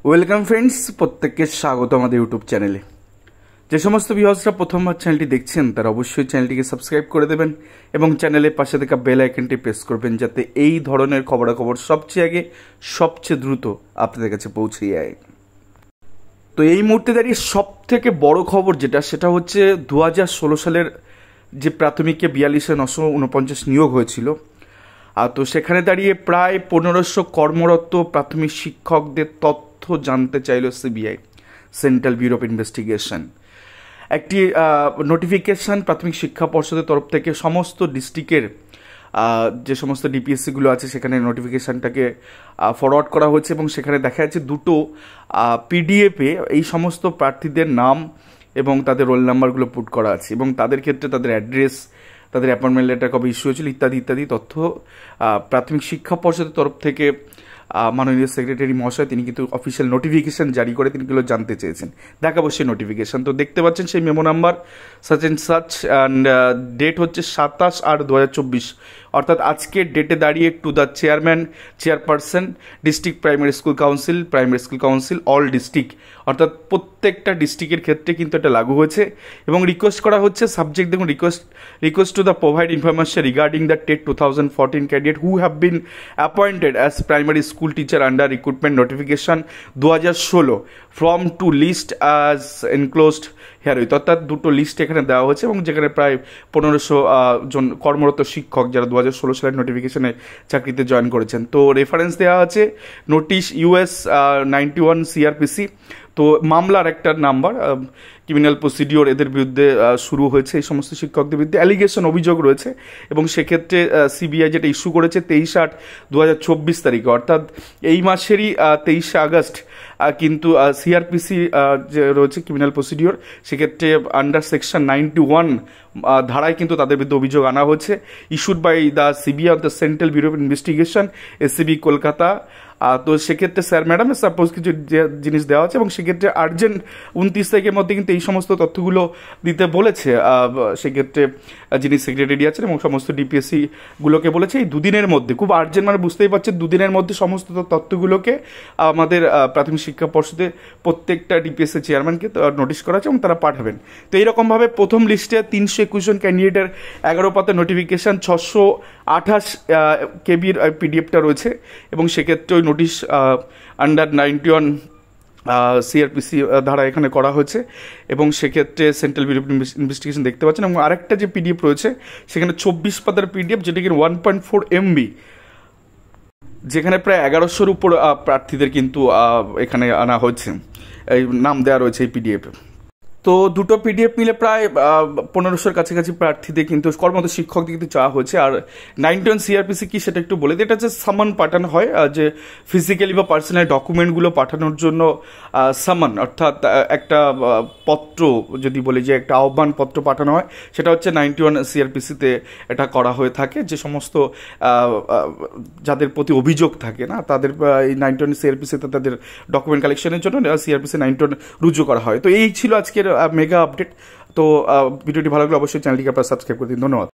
Welcome friends, প্রত্যেককে স্বাগত আমাদের ইউটিউব চ্যানেলে। যে সমস্ত ভিউয়ার্সরা প্রথমবার চ্যানেলটি দেখছেন তারা অবশ্যই চ্যানেলটিকে সাবস্ক্রাইব করে দেবেন এবং চ্যানেলের পাশে থাকা বেল আইকনটি প্রেস করবেন, যাতে এই ধরনের খবরাখবর সবচেয়ে আগে সবচেয়ে দ্রুত আপনাদের কাছে পৌঁছে যায়। তো এই মুহূর্তে দাঁড়িয়ে সব থেকে বড় খবর সেটা হচ্ছে 2016 সালের যে প্রাথমিকে 42,949 নিয়োগ হয়েছিল, তো সেখানে দাঁড়িয়ে প্রায় 1500 কর্মরত প্রাথমিক শিক্ষকদের তথ্য জানতে চাইল CBI, central bureau of investigation. একটি নোটিফিকেশন প্রাথমিক শিক্ষা পর্ষদের তরফ থেকে সমস্ত ডিস্ট্রিক্টের যে সমস্ত ডিপিএসসিগুলো আছে সেখানে নোটিফিকেশানটাকে ফরওয়ার্ড করা হয়েছে এবং সেখানে দেখা যাচ্ছে দুটো পিডিএফে এই সমস্ত প্রার্থীদের নাম এবং তাদের রোল নাম্বারগুলো পুট করা আছে এবং তাদের ক্ষেত্রে তাদের অ্যাড্রেস, তাদের অ্যাপয়েন্টমেন্ট লেটার কবে ইস্যু হয়েছিল ইত্যাদি ইত্যাদি তথ্য প্রাথমিক শিক্ষা পর্ষদের তরফ থেকে মাননীয় সেক্রেটারি মহাশয় তিনি কিন্তু অফিসিয়াল নোটিফিকেশন জারি করে তিনি এগুলো জানতে চেয়েছেন। দেখাবো সেই নোটিফিকেশন। তো দেখতে পাচ্ছেন সেই memo number such and such, and date হচ্ছে 27/8/2024, অর্থাৎ আজকের ডেটে দাঁড়িয়ে to the chairperson district primary school council all district, অর্থাৎ প্রত্যেকটা ডিস্ট্রিক্টের ক্ষেত্রে কিন্তু এটা লাগু হয়েছে এবং রিকোয়েস্ট করা হচ্ছে। সাবজেক্ট দেখুন, request to the provide information regarding the TET 2014 candidate who have been appointed as primary school teacher under recruitment notification 2016 from two list as enclosed herewith, অর্থাৎ দুটো লিস্ট এখানে দেওয়া হয়েছে এবং যেখানে প্রায় 1500 জন কর্মরত শিক্ষক যারা 2016 সালের নোটিফিকেশনে চাকরিতে জয়েন করেছেন। তো রেফারেন্স দেওয়া আছে নোটিশ US 91 CRPC। তো মামলার একটা নাম্বার, ক্রিমিনাল প্রসিডিওর এদের বিরুদ্ধে শুরু হয়েছে, এই সমস্ত শিক্ষকদের বিরুদ্ধে অ্যালিগেশন অভিযোগ রয়েছে এবং সেক্ষেত্রে সিবিআই যেটা ইস্যু করেছে 23/8/2024 তারিখে, অর্থাৎ এই মাসেরই 23 আগস্ট কিন্তু সিআরপিসি যে রয়েছে ক্রিমিনাল প্রসিডিওর, সেক্ষেত্রে আন্ডার সেকশন 91 ধারায় কিন্তু তাদের বিরুদ্ধে অভিযোগ আনা হচ্ছে, issued by the CBI of the central bureau of investigation SCB Kolkata. তো সেক্ষেত্রে স্যার ম্যাডাম সাপোজ কিছু জিনিস দেওয়া আছে এবং সেক্ষেত্রে আর্জেন্ট 29 তারিখের মধ্যে কিন্তু এই সমস্ত তথ্যগুলো দিতে বলেছে। সেক্ষেত্রে যিনি সেক্রেটারি আছেন এবং সমস্ত ডিপিএসসিগুলোকে বলেছে এই দুদিনের মধ্যে, খুব আর্জেন্ট মানে বুঝতেই পারছেন, দুদিনের মধ্যে সমস্ত তথ্যগুলোকে আমাদের প্রাথমিক শিক্ষা পর্ষদে প্রত্যেকটা ডিপিএসসি চেয়ারম্যানকে নোটিশ করা আছে এবং তারা পাঠাবেন। তো এইরকমভাবে প্রথম লিস্টে 321 জন ক্যান্ডিডেটের 11 পাতা নোটিফিকেশান 628 কেবির পিডিএফটা রয়েছে এবং সেক্ষেত্রে ওই নোটিশ আন্ডার 91 CRPC ধারা এখানে করা হয়েছে এবং সেক্ষেত্রে সেন্ট্রাল ব্যুরো অফ ইনভেস্টিগেশন দেখতে পাচ্ছেন এবং আরেকটা যে পিডিএফ রয়েছে সেখানে 24 পাতার পিডিএফ, যেটা কি 1.4 MB, যেখানে প্রায় 1100-র উপর প্রার্থীদের কিন্তু এখানে আনা হয়েছে, এই নাম দেওয়া রয়েছে এই পিডিএফে। তো দুটো পিডিএফ মিলে প্রায় 1500-র কাছাকাছি প্রার্থীদের কিন্তু কর্মরত শিক্ষকদের কিন্তু চাওয়া হয়েছে। আর 91 CRPC কি সেটা একটু বলে দিই। এটা হচ্ছে সামান পাঠানো হয়, যে ফিজিক্যালি বা পার্সোনাল ডকুমেন্টগুলো পাঠানোর জন্য সামান, অর্থাৎ একটা পত্র, যদি বলি যে একটা আহ্বান পত্র পাঠানো হয়, সেটা হচ্ছে 91 CRPC-তে এটা করা হয়ে থাকে। যে সমস্ত যাদের প্রতি অভিযোগ থাকে না তাদের এই 91 CRPC-তে তাদের ডকুমেন্ট কালেকশনের জন্য CRPC 91 রুজু করা হয়। তো এই ছিল আজকের মেগা আপডেট। তো ভিডিওটি ভালো লাগলে অবশ্যই চ্যানেলটিকে আপনারা সাবস্ক্রাইব করে দিন। ধন্যবাদ।